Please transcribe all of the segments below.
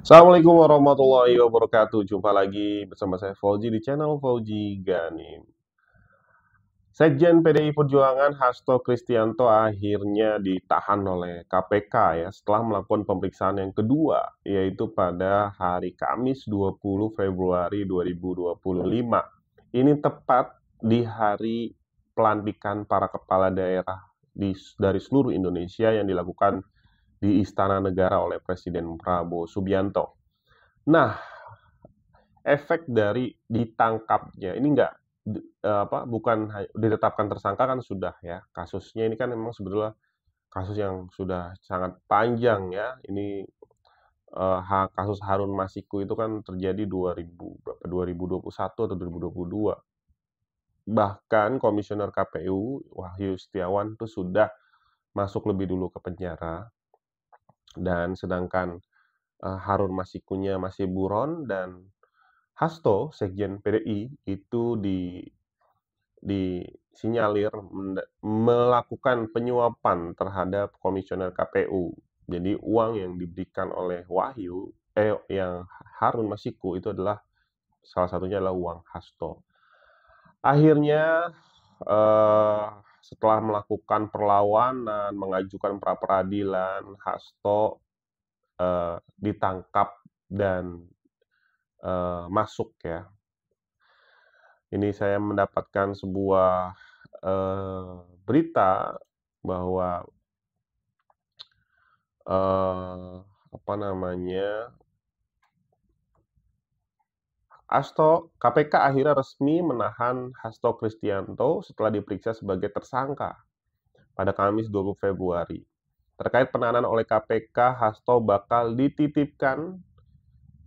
Assalamualaikum warahmatullahi wabarakatuh. Jumpa lagi bersama saya Fauzi di channel Fauzi Ganim. Sekjen PDI Perjuangan Hasto Kristianto akhirnya ditahan oleh KPK ya setelah melakukan pemeriksaan yang kedua, yaitu pada hari Kamis 20 Februari 2025. Ini tepat di hari pelantikan para kepala daerah dari seluruh Indonesia yang dilakukan di Istana Negara oleh Presiden Prabowo Subianto. Nah, efek dari ditangkapnya ini enggak bukan ditetapkan tersangka kan sudah ya. Kasusnya ini kan memang sebetulnya kasus yang sudah sangat panjang ya. Ini kasus Harun Masiku itu kan terjadi 2021 atau 2022. Bahkan Komisioner KPU Wahyu Setiawan itu sudah masuk lebih dulu ke penjara, dan sedangkan Harun Masikunya masih buron, dan Hasto, Sekjen PDI, itu disinyalir melakukan penyuapan terhadap Komisioner KPU. Jadi uang yang diberikan oleh yang Harun Masiku itu adalah salah satunya adalah uang Hasto. Akhirnya eh, setelah melakukan perlawanan, mengajukan pra peradilan, Hasto ditangkap dan masuk ya. Ini saya mendapatkan sebuah berita bahwa apa namanya, KPK akhirnya resmi menahan Hasto Kristianto setelah diperiksa sebagai tersangka pada Kamis 20 Februari. Terkait penahanan oleh KPK, Hasto bakal dititipkan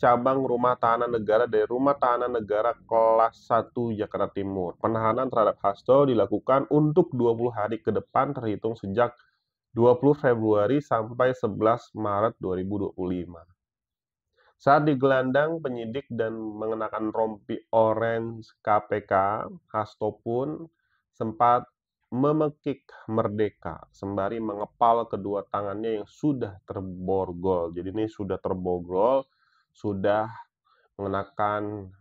cabang rumah tahanan negara dari Rumah Tahanan Negara kelas 1 Jakarta Timur. Penahanan terhadap Hasto dilakukan untuk 20 hari ke depan terhitung sejak 20 Februari sampai 11 Maret 2025. Saat digelandang penyidik dan mengenakan rompi orange KPK, Hasto pun sempat memekik merdeka sembari mengepal kedua tangannya yang sudah terborgol. Jadi ini sudah terborgol, sudah mengenakan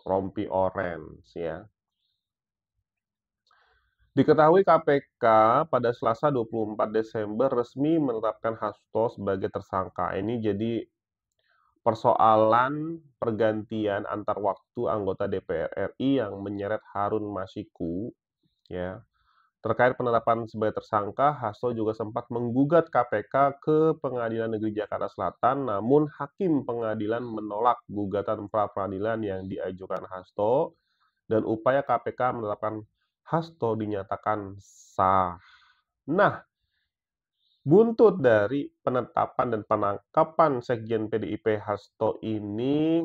rompi orange ya. Diketahui KPK pada Selasa 24 Desember resmi menetapkan Hasto sebagai tersangka. Ini jadi persoalan pergantian antar waktu anggota DPR RI yang menyeret Harun Masiku ya. Terkait penetapan sebagai tersangka, Hasto juga sempat menggugat KPK ke Pengadilan Negeri Jakarta Selatan, namun hakim pengadilan menolak gugatan pra peradilan yang diajukan Hasto, dan upaya KPK menetapkan Hasto dinyatakan sah. Nah, buntut dari penetapan dan penangkapan Sekjen PDIP Hasto ini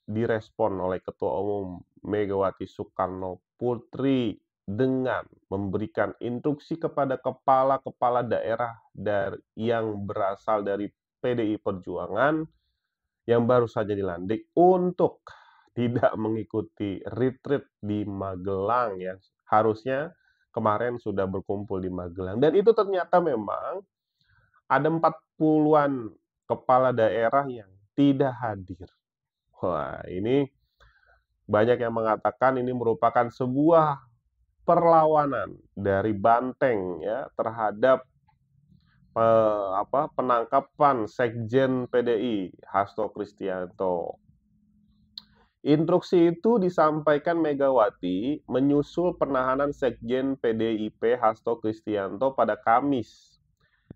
direspon oleh Ketua Umum Megawati Soekarno Putri dengan memberikan instruksi kepada kepala-kepala daerah yang berasal dari PDI Perjuangan yang baru saja dilantik untuk tidak mengikuti retreat di Magelang ya. Harusnya kemarin sudah berkumpul di Magelang, dan itu ternyata memang ada 40-an kepala daerah yang tidak hadir. Wah, ini banyak yang mengatakan ini merupakan sebuah perlawanan dari Banteng ya terhadap penangkapan Sekjen PDI Hasto Kristianto. Instruksi itu disampaikan Megawati menyusul penahanan Sekjen PDIP Hasto Kristianto pada Kamis.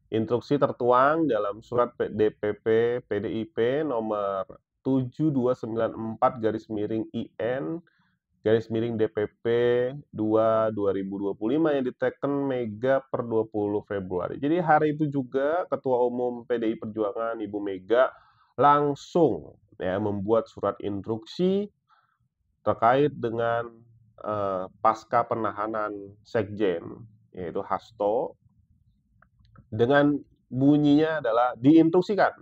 Instruksi tertuang dalam surat DPP PDIP nomor 7294-IN DPP 2/2025 yang diteken Mega per 20 Februari. Jadi hari itu juga Ketua Umum PDI Perjuangan Ibu Mega langsung ya membuat surat instruksi terkait dengan pasca penahanan Sekjen yaitu Hasto, dengan bunyinya adalah diinstruksikan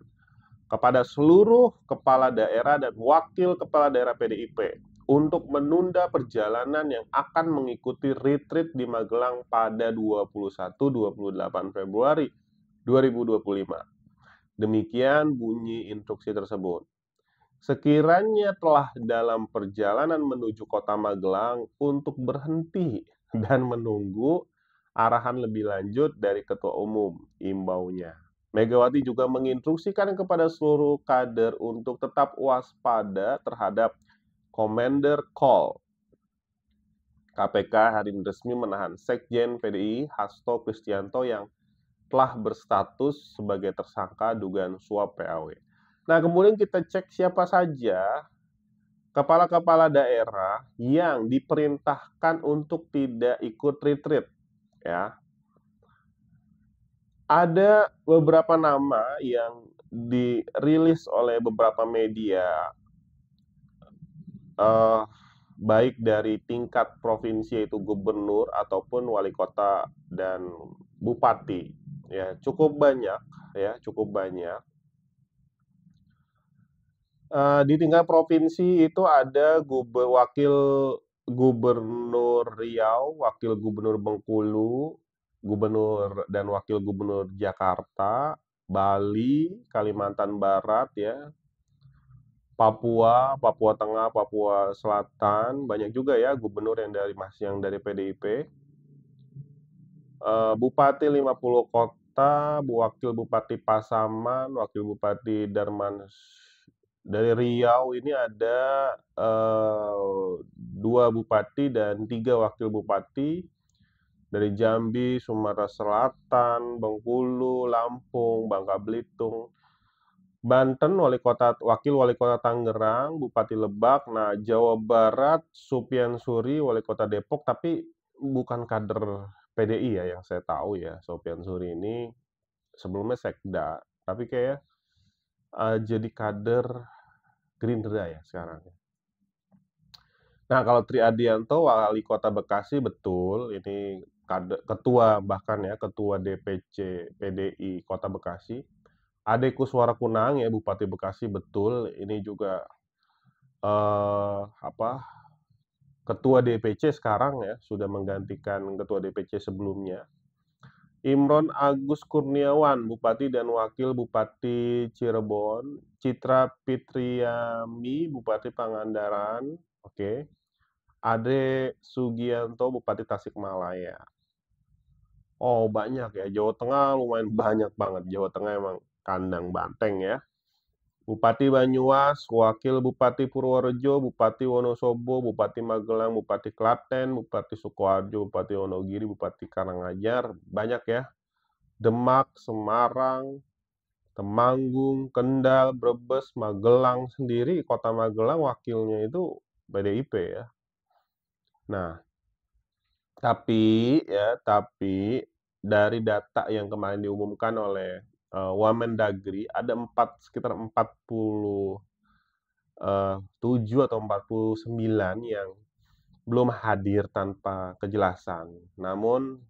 kepada seluruh kepala daerah dan wakil kepala daerah PDIP untuk menunda perjalanan yang akan mengikuti retreat di Magelang pada 21-28 Februari 2025. Demikian bunyi instruksi tersebut. Sekiranya telah dalam perjalanan menuju Kota Magelang untuk berhenti dan menunggu arahan lebih lanjut dari Ketua Umum, imbaunya. Megawati juga menginstruksikan kepada seluruh kader untuk tetap waspada terhadap Commander Call. KPK hari ini resmi menahan Sekjen PDI Hasto Kristianto yang telah berstatus sebagai tersangka dugaan suap PAW. Nah, kemudian kita cek siapa saja kepala-kepala daerah yang diperintahkan untuk tidak ikut retreat, ya. Ada beberapa nama yang dirilis oleh beberapa media, eh, baik dari tingkat provinsi yaitu gubernur ataupun wali kota dan bupati, ya cukup banyak, ya cukup banyak. Di tingkat provinsi itu ada wakil gubernur Riau, wakil gubernur Bengkulu, gubernur dan wakil gubernur Jakarta, Bali, Kalimantan Barat, ya, Papua, Papua Tengah, Papua Selatan, banyak juga ya gubernur yang dari PDIP. Bupati 50 kota, wakil bupati Pasaman, wakil bupati Darman dari Riau ini ada 2 bupati dan 3 wakil bupati. Dari Jambi, Sumatera Selatan, Bengkulu, Lampung, Bangka Belitung, Banten, wakil wali kota Tangerang, Bupati Lebak. Nah, Jawa Barat, Supyan Suri, wali kota Depok, tapi bukan kader PDI ya yang saya tahu ya. Supyan Suri ini sebelumnya sekda, tapi kayak jadi kader Gerindra ya sekarang. Nah, kalau Tri Adianto, wali kota Bekasi, betul, ini ketua, bahkan ya, ketua DPC PDI Kota Bekasi. Ade Kuswara Kunang ya, Bupati Bekasi, betul, ini juga ketua DPC sekarang ya, sudah menggantikan ketua DPC sebelumnya. Imron Agus Kurniawan, Bupati dan Wakil Bupati Cirebon. Citra Fitriami, Bupati Pangandaran. Oke. Ade Sugianto, Bupati Tasikmalaya. Oh, banyak ya. Jawa Tengah lumayan banyak banget. Jawa Tengah emang kandang banteng ya. Bupati Banyumas, Wakil Bupati Purworejo, Bupati Wonosobo, Bupati Magelang, Bupati Klaten, Bupati Sukoharjo, Bupati Wonogiri, Bupati Karanganyar. Banyak ya. Demak, Semarang, Temanggung, Kendal, Brebes, Magelang sendiri, Kota Magelang wakilnya itu PDIP ya. Nah, tapi dari data yang kemarin diumumkan oleh Wamendagri ada sekitar 47 atau 49 yang belum hadir tanpa kejelasan. Namun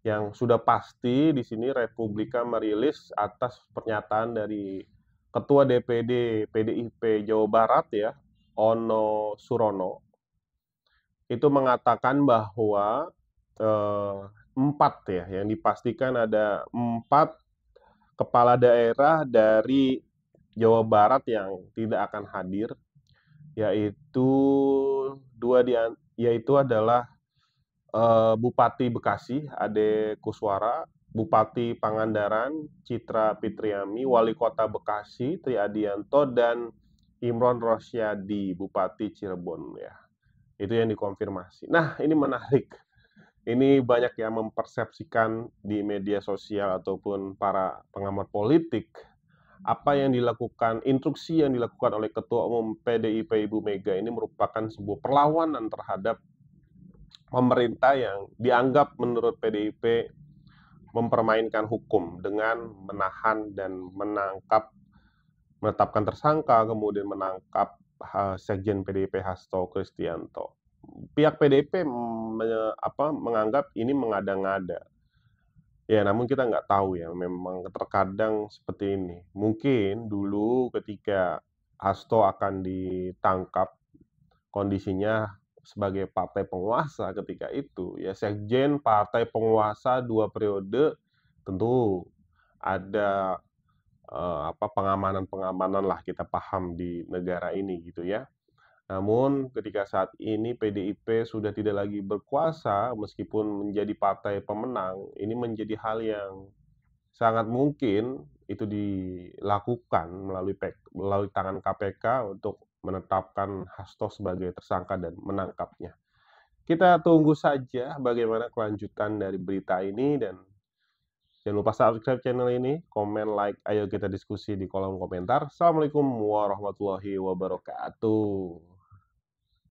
yang sudah pasti di sini Republika merilis atas pernyataan dari Ketua DPD PDIP Jawa Barat ya, Ono Surono, itu mengatakan bahwa 4 ya, yang dipastikan ada 4 kepala daerah dari Jawa Barat yang tidak akan hadir, yaitu yaitu adalah Bupati Bekasi Ade Kuswara, Bupati Pangandaran Citra Fitriami, Wali Kota Bekasi Tri Adianto, dan Imron Rosyadi, Bupati Cirebon ya. Itu yang dikonfirmasi. Nah, ini menarik. Ini banyak yang mempersepsikan di media sosial ataupun para pengamat politik apa yang dilakukan, instruksi yang dilakukan oleh Ketua Umum PDIP Ibu Mega ini merupakan sebuah perlawanan terhadap pemerintah yang dianggap menurut PDIP mempermainkan hukum dengan menahan dan menetapkan tersangka, kemudian menangkap Sekjen PDIP Hasto Kristianto. Pihak PDIP menganggap ini mengada-ngada. Ya, namun kita nggak tahu ya, memang terkadang seperti ini. Mungkin dulu ketika Hasto akan ditangkap, kondisinya sebagai partai penguasa ketika itu, ya sekjen partai penguasa 2 periode, tentu ada pengamanan-pengamanan lah kita paham di negara ini gitu ya. Namun ketika saat ini PDIP sudah tidak lagi berkuasa meskipun menjadi partai pemenang, ini menjadi hal yang sangat mungkin itu dilakukan melalui tangan KPK untuk menetapkan Hasto sebagai tersangka dan menangkapnya. Kita tunggu saja bagaimana kelanjutan dari berita ini dan jangan lupa subscribe channel ini, komen, like, ayo kita diskusi di kolom komentar. Assalamualaikum warahmatullahi wabarakatuh.